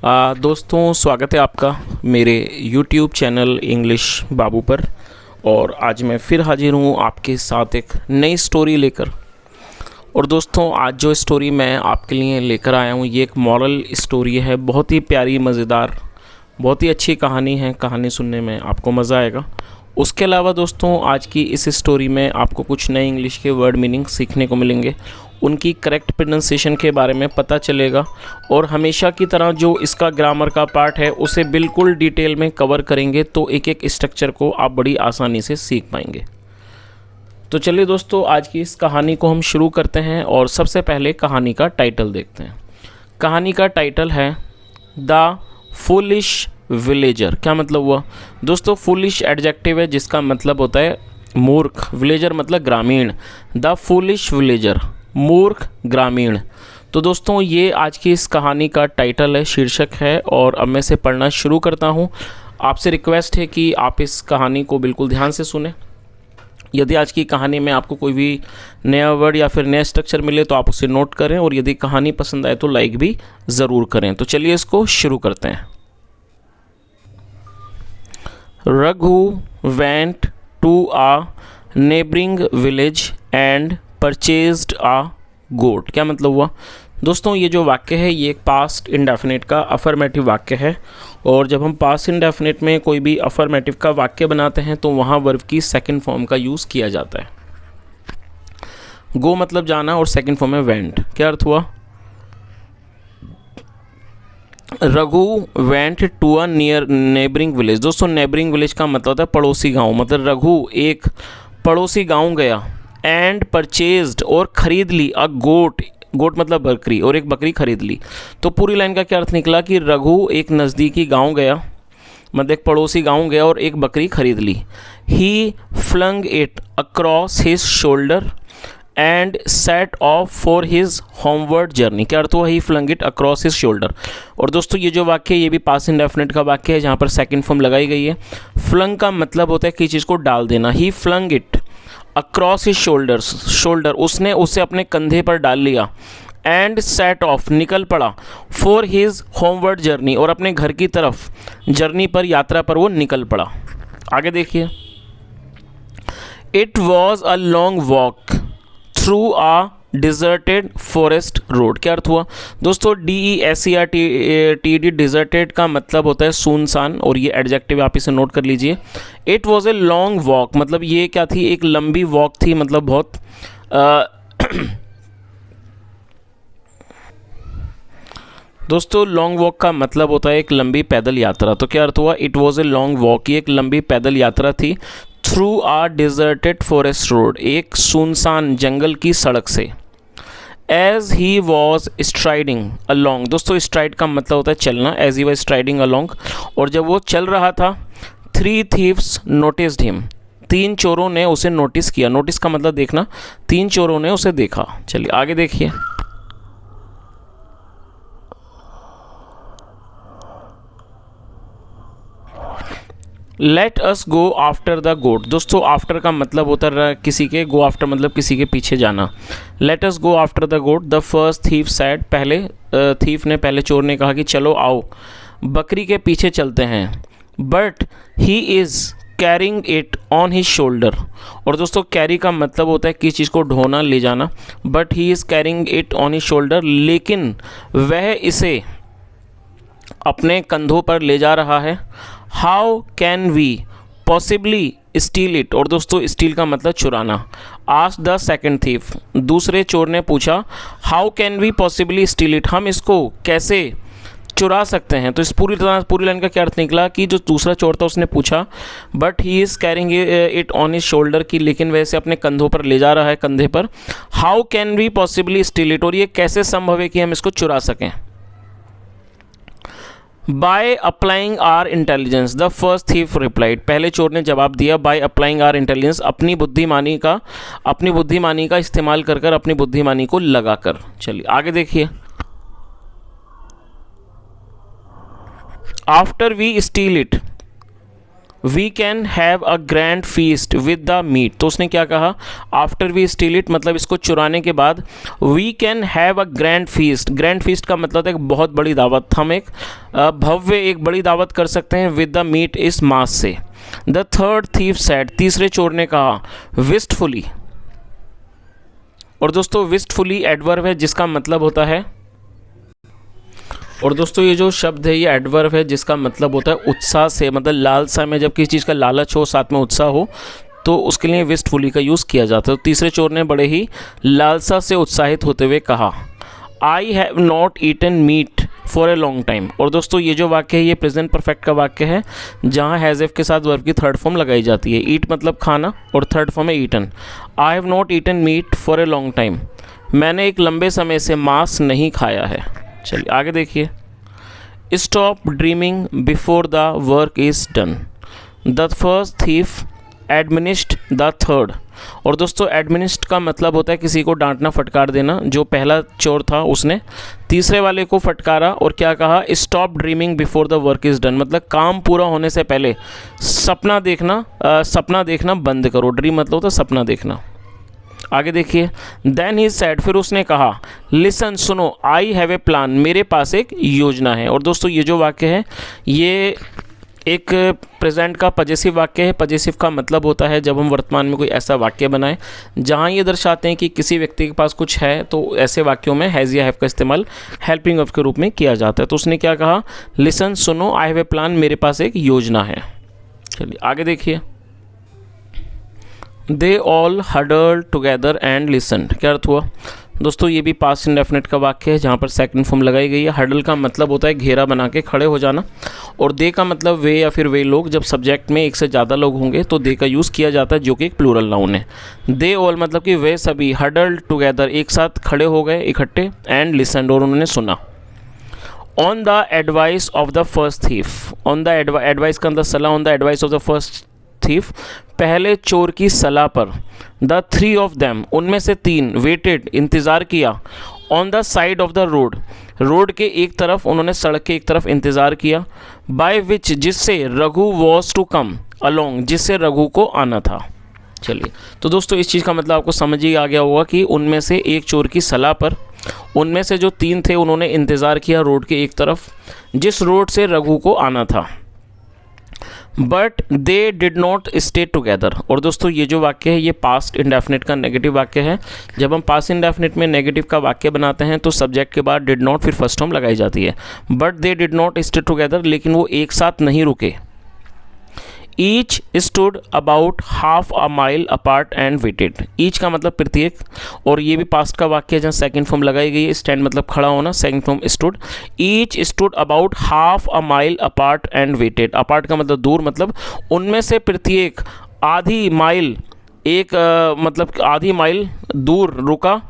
दोस्तों, स्वागत है आपका मेरे YouTube चैनल इंग्लिश बाबू पर। और आज मैं फिर हाजिर हूँ आपके साथ एक नई स्टोरी लेकर। और दोस्तों, आज जो स्टोरी मैं आपके लिए लेकर आया हूँ ये एक मॉरल स्टोरी है। बहुत ही प्यारी, मज़ेदार, बहुत ही अच्छी कहानी है। कहानी सुनने में आपको मज़ा आएगा। उसके अलावा दोस्तों, आज की इस स्टोरी में आपको कुछ नए इंग्लिश के वर्ड मीनिंग सीखने को मिलेंगे, उनकी करेक्ट प्रोनाउंसिएशन के बारे में पता चलेगा। और हमेशा की तरह जो इसका ग्रामर का पार्ट है उसे बिल्कुल डिटेल में कवर करेंगे, तो एक एक स्ट्रक्चर को आप बड़ी आसानी से सीख पाएंगे। तो चलिए दोस्तों, आज की इस कहानी को हम शुरू करते हैं। और सबसे पहले कहानी का टाइटल देखते हैं। कहानी का टाइटल है द फूलिश विलेजर। क्या मतलब हुआ दोस्तों? फूलिश एडजेक्टिव है जिसका मतलब होता है मूर्ख। विलेजर मतलब ग्रामीण। द फूलिश विलेजर, मूर्ख ग्रामीण। तो दोस्तों, ये आज की इस कहानी का टाइटल है, शीर्षक है। और अब मैं इसे पढ़ना शुरू करता हूँ। आपसे रिक्वेस्ट है कि आप इस कहानी को बिल्कुल ध्यान से सुने। यदि आज की कहानी में आपको कोई भी नया वर्ड या फिर नया स्ट्रक्चर मिले तो आप उसे नोट करें, और यदि कहानी पसंद आए तो लाइक भी ज़रूर करें। तो चलिए इसको शुरू करते हैं। Raghu went to a neighbouring village and purchased a goat. क्या मतलब हुआ दोस्तों? ये जो वाक्य है ये एक पास्ट इंडेफिनिट का अफर्मेटिव वाक्य है। और जब हम पास्ट इंडेफिनिट में कोई भी अफर्मेटिव का वाक्य बनाते हैं तो वहाँ वर्ब की सेकंड फॉर्म का यूज़ किया जाता है। गो मतलब जाना, और सेकंड फॉर्म है वेंट। क्या अर्थ हुआ? Raghu went to a near neighbouring village. दोस्तों, नेबरिंग विलेज का मतलब होता है पड़ोसी गांव। मतलब रघु एक पड़ोसी गांव गया, एंड परचेज्ड और ख़रीद ली अ गोट। गोट मतलब बकरी, और एक बकरी खरीद ली। तो पूरी लाइन का क्या अर्थ निकला कि रघु एक नज़दीकी गांव गया, मतलब एक पड़ोसी गांव गया और एक बकरी खरीद ली। He flung it across his shoulder and set off for his homeward journey. क्या अर्थ हुआ? He flung it across his shoulder. और दोस्तों, ये जो वाक्य है ये भी पास्ट इंडेफिनिट का वाक्य है जहाँ पर सेकंड फॉर्म लगाई गई है। फ्लंग का मतलब होता है किसी चीज़ को डाल देना। He flung it across his shoulder, उसने उसे अपने कंधे पर डाल लिया। एंड सेट ऑफ, निकल पड़ा। फॉर हिज होमवर्ड जर्नी, और अपने घर की तरफ जर्नी पर, यात्रा पर वो निकल पड़ा। आगे देखिए। It was a long walk through a deserted forest road. क्या अर्थ हुआ दोस्तों? DESERTED, डिजर्टेड का मतलब होता है सुनसान, और ये एडजेक्टिव आप इसे नोट कर लीजिए। It was a long walk, मतलब ये क्या थी? एक लंबी वॉक थी, मतलब बहुत दोस्तों, लॉन्ग वॉक का मतलब होता है एक लंबी पैदल यात्रा। तो क्या अर्थ हुआ? It was a long walk, ये एक लंबी पैदल यात्रा थी। Through a deserted forest road, एक सुनसान जंगल की सड़क से। As he was striding along. दोस्तों, स्ट्राइड का मतलब होता है चलना। As he was striding along, और जब वो चल रहा था, 3 थीव्स नोटिस्ड हिम। 3 चोरों ने उसे नोटिस किया। नोटिस का मतलब देखना। 3 चोरों ने उसे देखा। चलिए आगे देखिए। Let us go after the goat. दोस्तों, आफ्टर का मतलब होता है किसी के, गो आफ्टर मतलब किसी के पीछे जाना। Let us go after the goat. The first thief said, पहले थीफ ने, पहले चोर ने कहा कि चलो आओ बकरी के पीछे चलते हैं। But he is carrying it on his shoulder. और दोस्तों, कैरी का मतलब होता है किसी चीज़ को ढोना, ले जाना। But he is carrying it on his shoulder, लेकिन वह इसे अपने कंधों पर ले जा रहा है। How can we possibly steal it. और दोस्तों, स्टील का मतलब चुराना। आस्क द सेकंड थीफ, दूसरे चोर ने पूछा। How can we possibly steal it, हम इसको कैसे चुरा सकते हैं। तो इस पूरी लाइन का क्या अर्थ निकला कि जो दूसरा चोर था उसने पूछा, but he is carrying it on his shoulder, की लेकिन वैसे अपने कंधों पर ले जा रहा है, कंधे पर। How can we possibly steal it, और ये कैसे संभव है कि हम इसको चुरा सकें। By applying our intelligence, the first thief replied. पहले चोर ने जवाब दिया, बाय अप्लाइंग आर इंटेलिजेंस, अपनी बुद्धिमानी का इस्तेमाल कर अपनी बुद्धिमानी को लगाकर। चलिए आगे देखिए। After we steal it, we can have a grand feast with the meat. तो उसने क्या कहा, आफ्टर वी स्टील इट मतलब इसको चुराने के बाद, we can have a grand feast. Grand feast का मतलब है एक बहुत बड़ी दावत, हम एक भव्य एक बड़ी दावत कर सकते हैं विद द मीट, इस मांस से। द थर्ड थीफ सेड, तीसरे चोर ने कहा, विस्टफुली। और दोस्तों विस्टफुली एडवर्ब है जिसका मतलब होता है, और दोस्तों ये जो शब्द है ये एडवर्ब है जिसका मतलब होता है उत्साह से, मतलब लालसा में, जब किसी चीज़ का लालच हो साथ में उत्साह हो तो उसके लिए विस्टफुली का यूज़ किया जाता है। तो तीसरे चोर ने बड़े ही लालसा से उत्साहित होते हुए कहा, I have not eaten meat for a long time. और दोस्तों ये जो वाक्य है ये प्रेजेंट परफेक्ट का वाक्य है जहाँ हैज़ एफ के साथ वर्ब की थर्ड फॉर्म लगाई जाती है। ईट मतलब खाना और थर्ड फॉर्म है eaten. I have not eaten meat for a long time, मैंने एक लंबे समय से मांस नहीं खाया है। चलिए आगे देखिए। Stop dreaming before the work is done, the first thief admonished the third. और दोस्तों एडमिनिस्ट का मतलब होता है किसी को डांटना, फटकार देना। जो पहला चोर था उसने तीसरे वाले को फटकारा और क्या कहा, stop dreaming before the work is done, मतलब काम पूरा होने से पहले सपना देखना बंद करो। ड्रीम मतलब होता है सपना देखना। आगे देखिए। देन ही सेड, फिर उसने कहा, लिसन सुनो, आई हैव ए प्लान, मेरे पास एक योजना है। और दोस्तों ये जो वाक्य है ये एक प्रेजेंट का पजेसिव वाक्य है। पजेसिव का मतलब होता है जब हम वर्तमान में कोई ऐसा वाक्य बनाएं जहां ये दर्शाते हैं कि किसी व्यक्ति के पास कुछ है, तो ऐसे वाक्यों में हैज़ या हैव का इस्तेमाल हेल्पिंग वर्ब के रूप में किया जाता है। तो उसने क्या कहा, लिसन सुनो, आई हैव ए प्लान, मेरे पास एक योजना है। चलिए आगे देखिए। They all huddle together and listen, क्या अर्थ हुआ दोस्तों, ये भी पास्ट इंडेफिनिट का वाक्य है जहाँ पर सेकंड फॉर्म लगाई गई है। हडल का मतलब होता है घेरा बना के खड़े हो जाना, और दे का मतलब वे या फिर वे लोग। जब सब्जेक्ट में एक से ज़्यादा लोग होंगे तो दे का यूज़ किया जाता है जो कि एक प्लूरल नाउन है। दे ऑल मतलब कि वे सभी, हडल टुगेदर एक साथ खड़े हो गए इकट्ठे, एंड लिसन और उन्होंने सुना। On the advice of the first thief, on the advice का मतलब सलाह, on the advice of the first thief पहले चोर की सलाह पर, द थ्री ऑफ देम उनमें से तीन, वेटेड इंतज़ार किया, on the side of the road road के एक तरफ, उन्होंने सड़क के एक तरफ इंतज़ार किया, बाय विच जिससे Raghu was to come along जिससे रघु को आना था। चलिए तो दोस्तों इस चीज़ का मतलब आपको समझ ही आ गया होगा कि उनमें से एक चोर की सलाह पर उनमें से जो तीन थे उन्होंने इंतज़ार किया रोड के एक तरफ जिस रोड से रघु को आना था। But they did not stay together. और दोस्तों ये जो वाक्य है ये पास्ट इंडेफिनिट का नेगेटिव वाक्य है। जब हम पास्ट इंडेफिनिट में नेगेटिव का वाक्य बनाते हैं तो सब्जेक्ट के बाद डिड नॉट फिर फर्स्ट फॉर्म लगाई जाती है। But they did not stay together, लेकिन वो एक साथ नहीं रुके। Each stood about half a mile apart and waited. Each का मतलब प्रत्येक, और ये भी पास्ट का वाक्य है जहाँ सेकंड फॉर्म लगाई गई है। स्टैंड मतलब खड़ा होना, second form stood. Each stood about half a mile apart and waited. Apart का मतलब दूर, मतलब उनमें से प्रत्येक आधी माइल, एक मतलब आधी माइल दूर रुका,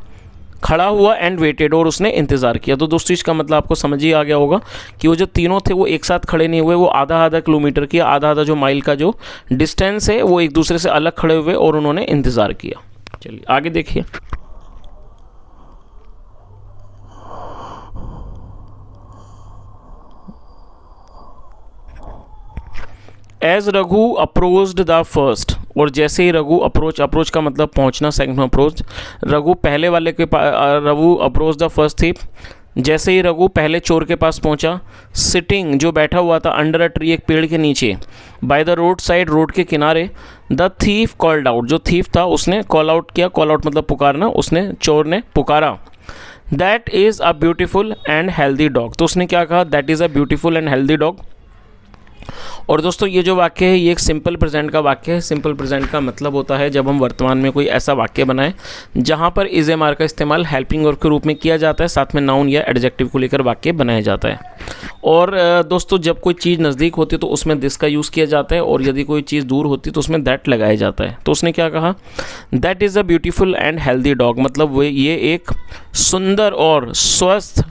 खड़ा हुआ, एंड वेटेड और उसने इंतज़ार किया। तो दोस्तों इसका मतलब आपको समझ ही आ गया होगा कि वो जो तीनों थे वो एक साथ खड़े नहीं हुए, वो आधा आधा किलोमीटर की, आधा आधा जो माइल का जो डिस्टेंस है वो एक दूसरे से अलग खड़े हुए और उन्होंने इंतज़ार किया। चलिए आगे देखिए। As Raghu approached the first, और जैसे ही रघु अप्रोच का मतलब पहुंचना, सेकंड में अप्रोच। रघु पहले वाले के पास, Raghu approach the first thief, जैसे ही रघु पहले चोर के पास पहुंचा। सिटिंग जो बैठा हुआ था, अंडर अ ट्री एक पेड़ के नीचे, by the road side road के किनारे। द थीफ कॉल्ड आउट, जो थीफ था उसने कॉल आउट किया, कॉल आउट मतलब पुकारना, उसने चोर ने पुकारा। That is a beautiful and healthy dog, तो उसने क्या कहा, that is a beautiful and healthy dog. और दोस्तों ये जो वाक्य है ये एक सिंपल प्रेजेंट का वाक्य है। सिंपल प्रेजेंट का मतलब होता है जब हम वर्तमान में कोई ऐसा वाक्य बनाएं जहां पर इज एम आर का इस्तेमाल हेल्पिंग वर्ब के रूप में किया जाता है, साथ में नाउन या एडजेक्टिव को लेकर वाक्य बनाया जाता है। और दोस्तों जब कोई चीज़ नज़दीक होती है तो उसमें दिस का यूज़ किया जाता है, और यदि कोई चीज़ दूर होती है तो उसमें दैट लगाया जाता है। तो उसने क्या कहा, that is a beautiful and healthy dog, मतलब वो ये एक सुंदर और स्वस्थ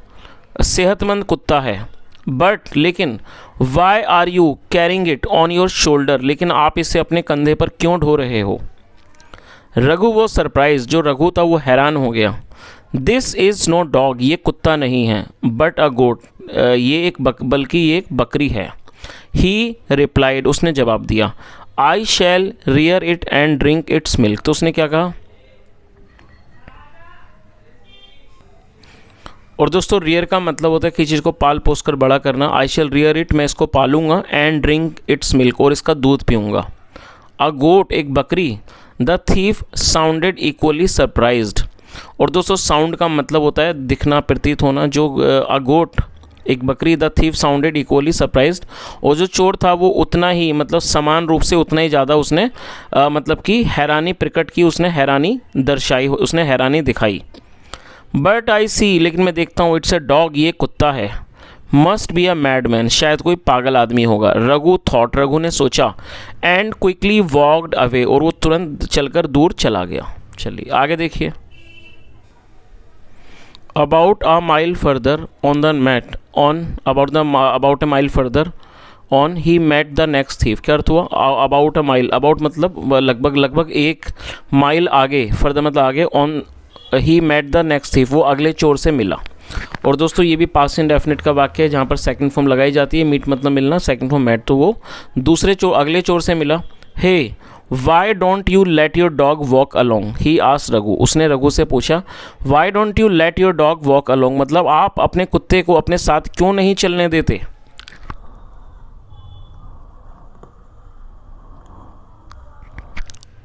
सेहतमंद कुत्ता है। बट लेकिन why are you carrying it on your shoulder, लेकिन आप इसे अपने कंधे पर क्यों ढो रहे हो। रघु वो सरप्राइज, जो रघु था वो हैरान हो गया। दिस इज़ नो डॉग, ये कुत्ता नहीं है, बट अ गोट, ये एक बल्कि ये एक बकरी है। ही रिप्लाइड, उसने जवाब दिया, I shall rear it and drink its milk. तो उसने क्या कहा, और दोस्तों रियर का मतलब होता है किसी चीज़ को पाल पोस कर बड़ा करना। आई शैल रियर इट, मैं इसको पालूंगा, एंड ड्रिंक इट्स मिल्क, और इसका दूध पीऊँगा। अ गोट, एक बकरी। The thief sounded equally surprised, और दोस्तों साउंड का मतलब होता है दिखना, प्रतीत होना। जो अ गोट, एक बकरी। The thief sounded equally surprised, और जो चोर था वो उतना ही, मतलब समान रूप से उतना ही ज़्यादा उसने मतलब कि हैरानी प्रकट की, उसने हैरानी दर्शाई, उसने हैरानी दिखाई। बट आई सी, लेकिन मैं देखता हूँ, इट्स अ डॉग, ये कुत्ता है। मस्ट बी अ मैडमैन, शायद कोई पागल आदमी होगा। रघु थॉट, रघु ने सोचा। एंड क्विकली वॉकड अवे, और वो तुरंत चलकर दूर चला गया। चलिए आगे देखिए। About a mile further on the met on about a mile further on he met the next thief. क्या अर्थ हुआ, अबाउट अ माइल, अबाउट मतलब लगभग 1 माइल आगे, फर्दर मतलब आगे, on he met the next thief, वो अगले चोर से मिला। और दोस्तों ये भी पास्ट इंडेफिनिट का वाक्य है जहाँ पर सेकंड फॉर्म लगाई जाती है। मीट मतलब मिलना, सेकंड फॉर्म मेट, तो वो दूसरे चोर, अगले चोर से मिला। Hey why don't you let your dog walk along, he asked Raghu, उसने रघु से पूछा, why don't you let your dog walk along, मतलब आप अपने कुत्ते को अपने साथ क्यों नहीं चलने देते।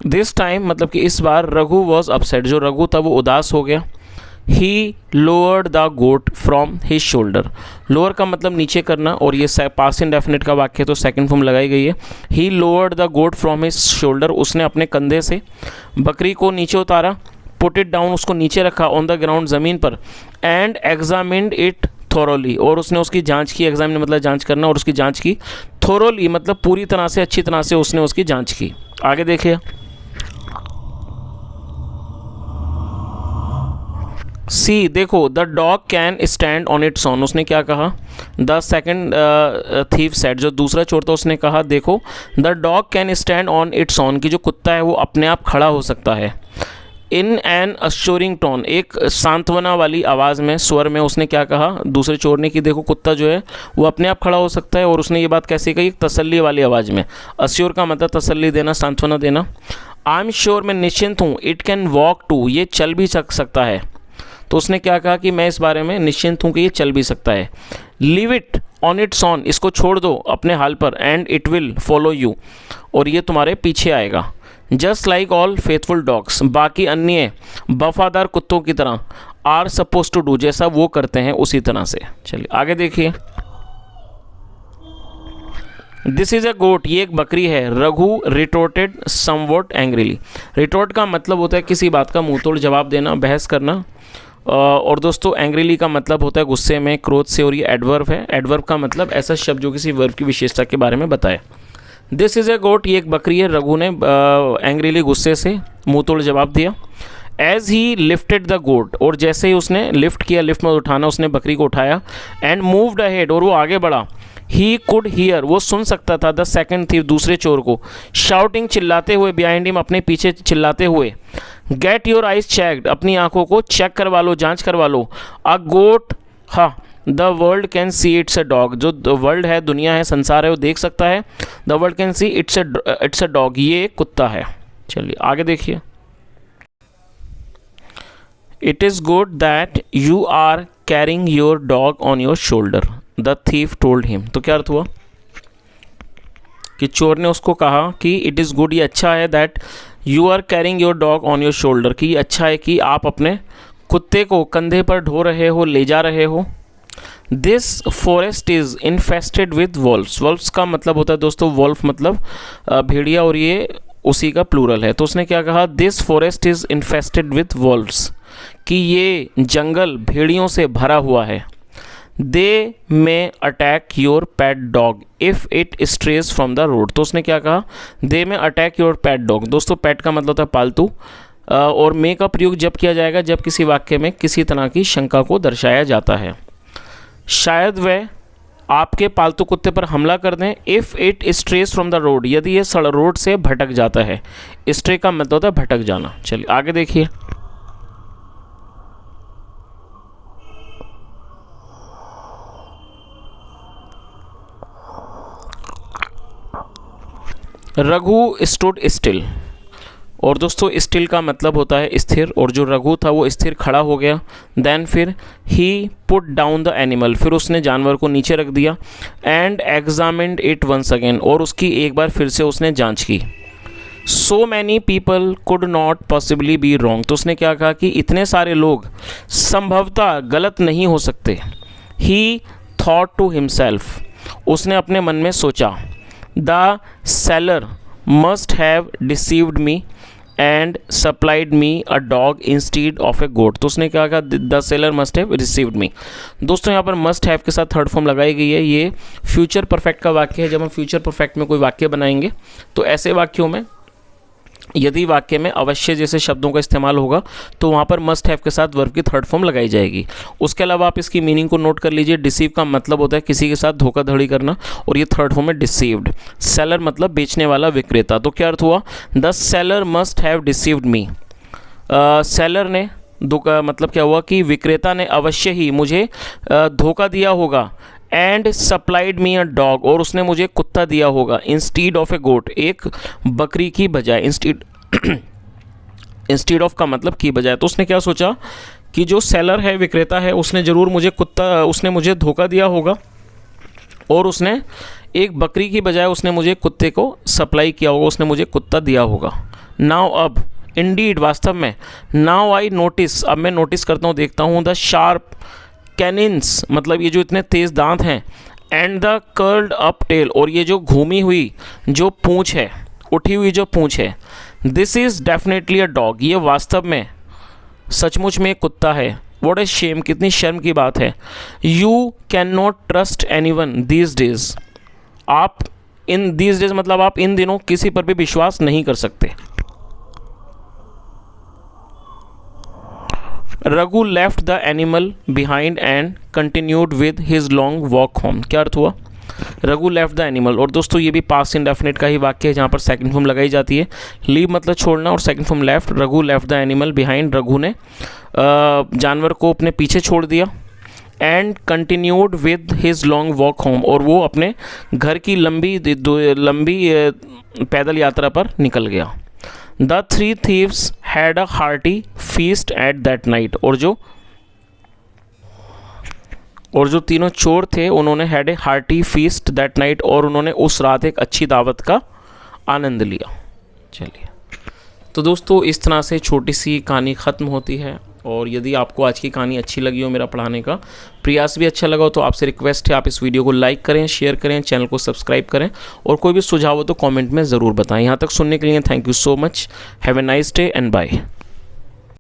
दिस टाइम मतलब कि इस बार रघु वॉज अपसेट, जो रघु था वो उदास हो गया। He lowered the goat from his shoulder, lower का मतलब नीचे करना, और ये पास्ट इंडेफिनिट का वाक्य तो सेकंड फॉर्म लगाई गई है। He lowered the goat from his shoulder, उसने अपने कंधे से बकरी को नीचे उतारा। पुट इट डाउन, उसको नीचे रखा, ऑन द ग्राउंड, ज़मीन पर। एंड एग्जामिन्ड इट थोरोली, और उसने उसकी जांच की। एग्जामिन मतलब जांच करना, और उसकी जांच की। थोरोली मतलब पूरी तरह से, अच्छी तरह से उसने उसकी जांच की। आगे देखिए। सी, देखो, the dog can stand on its own, उसने क्या कहा, द सेकेंड थीफ सेड, जो दूसरा चोर था उसने कहा, देखो, the dog can stand on its own, कि जो कुत्ता है वो अपने आप खड़ा हो सकता है। इन एन अश्योरिंग टोन, एक सांत्वना वाली आवाज़ में, स्वर में उसने क्या कहा दूसरे चोर ने, कि देखो कुत्ता जो है वो अपने आप खड़ा हो सकता है। और उसने ये बात कैसे कही, तसल्ली वाली आवाज़ में। अश्योर का मतलब तसल्ली देना, सांत्वना देना। आई एम श्योर, मैं निश्चिंत हूँ। इट कैन वॉक टू, ये चल भी सकता है। तो उसने क्या कहा कि मैं इस बारे में निश्चिंत हूँ कि ये चल भी सकता है। Leave it on it's on, इसको छोड़ दो अपने हाल पर। And it will follow you, और ये तुम्हारे पीछे आएगा। Just like all faithful dogs, बाकी अन्य वफादार कुत्तों की तरह। आर सपोज टू डू, जैसा वो करते हैं उसी तरह से। चलिए आगे देखिए। दिस इज़ अ गोट, ये एक बकरी है। रघु रिटोर्टेड समवॉट एंग्रीली, रिटोर्ट का मतलब होता है किसी बात का मुंह तोड़ जवाब देना, बहस करना। और दोस्तों एंग्रीली का मतलब होता है गुस्से में, क्रोध से, और ये एडवर्ब है। एडवर्ब का मतलब ऐसा शब्द जो किसी वर्ब की विशेषता के बारे में बताए। दिस इज़ ए गोट, ये एक बकरी है। रघु ने एंग्रीली गुस्से से मुंह तोड़ जवाब दिया। एज ही लिफ्टेड द गोट, और जैसे ही उसने लिफ्ट किया, लिफ्ट में उठाना, उसने बकरी को उठाया। एंड मूव्ड अहेड, और वो आगे बढ़ा। ही कुड हियर, वो सुन सकता था। द सेकेंड थीफ, दूसरे चोर को। शाउटिंग, चिल्लाते हुए। बिहाइंड हिम, अपने पीछे चिल्लाते हुए। गेट योर आइज चेक्ड, अपनी आंखों को चेक करवा लो, जांच करवा लो। अ गोट, हाँ, the world can see it's a dog, जो वर्ल्ड है, दुनिया है, संसार है, वो देख सकता है। The world can see it's a dog, ये कुत्ता है। चलिए आगे देखिए। It is good that you are carrying your dog on your shoulder, the thief told him. तो क्या अर्थ हुआ कि चोर ने उसको कहा कि इट इज़ गुड, ये अच्छा है, that you are carrying your dog on your shoulder, कि अच्छा है कि आप अपने कुत्ते को कंधे पर ढो रहे हो, ले जा रहे हो। This forest is infested with valves, valves का मतलब होता है दोस्तों, वॉल्फ मतलब भेड़िया, और ये उसी का प्लूरल है। तो उसने क्या कहा, this forest is infested with valves, कि ये जंगल भेड़ियों से भरा हुआ है। दे में attack your pet dog if it esterase from the road. तो उसने क्या कहा, दे में अटैक योर पेट डॉग। दोस्तों पेट का मतलब होता है पालतू, और मे का प्रयोग जब किया जाएगा जब किसी वाक्य में किसी तरह की शंका को दर्शाया जाता है। शायद वह आपके पालतू कुत्ते पर हमला कर दें। If it esterase from the road, यदि ये रोड से भटक जाता है। स्ट्रे का मतलब होता है भटक जाना। चलिए आगे देखिए। Raghu stood still. और दोस्तों स्टिल का मतलब होता है स्थिर, और जो रघु था वो स्थिर खड़ा हो गया। देन फिर he put down the animal, फिर उसने जानवर को नीचे रख दिया। And examined it once again, और उसकी एक बार फिर से उसने जांच की। So many people could not possibly be wrong, तो उसने क्या कहा कि इतने सारे लोग संभवतः गलत नहीं हो सकते। ही थॉट टू हिमसेल्फ, उसने अपने मन में सोचा, the seller must have deceived me and supplied me a dog instead of a goat. तो उसने क्या कहा, the seller must have received me. दोस्तों यहाँ पर मस्ट हैव के साथ थर्ड फॉर्म लगाई गई है। ये फ्यूचर परफेक्ट का वाक्य है। जब हम फ्यूचर परफेक्ट में कोई वाक्य बनाएंगे तो ऐसे वाक्यों में यदि वाक्य में अवश्य जैसे शब्दों का इस्तेमाल होगा तो वहाँ पर मस्ट हैव के साथ वर्ब की थर्ड फॉर्म लगाई जाएगी। उसके अलावा आप इसकी मीनिंग को नोट कर लीजिए। डिसीव का मतलब होता है किसी के साथ धोखाधड़ी करना, और ये थर्ड फॉर्म है डिसीव्ड। सेलर मतलब बेचने वाला, विक्रेता। तो क्या अर्थ हुआ, the seller must have deceived me. Seller ने मतलब क्या हुआ कि विक्रेता ने अवश्य ही मुझे धोखा दिया होगा। And supplied me a dog, और उसने मुझे कुत्ता दिया होगा। इंस्टीड ऑफ ए गोट, एक बकरी की बजाय। इंस्टीड ऑफ का मतलब की बजाय। तो उसने क्या सोचा कि जो सेलर है, विक्रेता है, उसने ज़रूर उसने मुझे धोखा दिया होगा, और उसने एक बकरी की बजाय उसने मुझे कुत्ते को सप्लाई किया होगा, उसने मुझे कुत्ता दिया होगा। नाउ अब, इंडीड वास्तव में, नाउ आई नोटिस, अब मैं नोटिस करता हूँ, देखता हूँ, द शार्प कैनिन्स मतलब ये जो इतने तेज़ दांत हैं, and the curled up tail, और ये जो घूमी हुई जो पूँछ है, उठी हुई जो पूँछ है। This is definitely a dog, ये वास्तव में सचमुच में एक कुत्ता है। व्हाट ए शेम, कितनी शर्म की बात है। You can not trust any one these days, आप इन दीज डेज मतलब आप इन दिनों किसी पर भी विश्वास नहीं कर सकते। Raghu left the animal behind and continued with his long walk home. क्या अर्थ हुआ, रघु लेफ्ट द एनिमल। और दोस्तों ये भी पास्ट इंडेफिनिट का ही वाक्य है जहाँ पर सेकंड फॉर्म लगाई जाती है। लीव मतलब छोड़ना, और second form left. Raghu left the animal behind, Raghu ने जानवर को अपने पीछे छोड़ दिया। And continued with his long walk home, और वो अपने घर की लंबी पैदल यात्रा पर निकल गया। The three thieves had a hearty feast at that night, और जो तीनों चोर थे उन्होंने had a hearty feast that night, और उन्होंने उस रात एक अच्छी दावत का आनंद लिया। चलिए, तो दोस्तों इस तरह से छोटी सी कहानी ख़त्म होती है। और यदि आपको आज की कहानी अच्छी लगी हो, मेरा पढ़ाने का प्रयास भी अच्छा लगा हो, तो आपसे रिक्वेस्ट है आप इस वीडियो को लाइक करें, शेयर करें, चैनल को सब्सक्राइब करें, और कोई भी सुझाव हो तो कमेंट में ज़रूर बताएं। यहाँ तक सुनने के लिए thank you so much. Have a nice day and bye.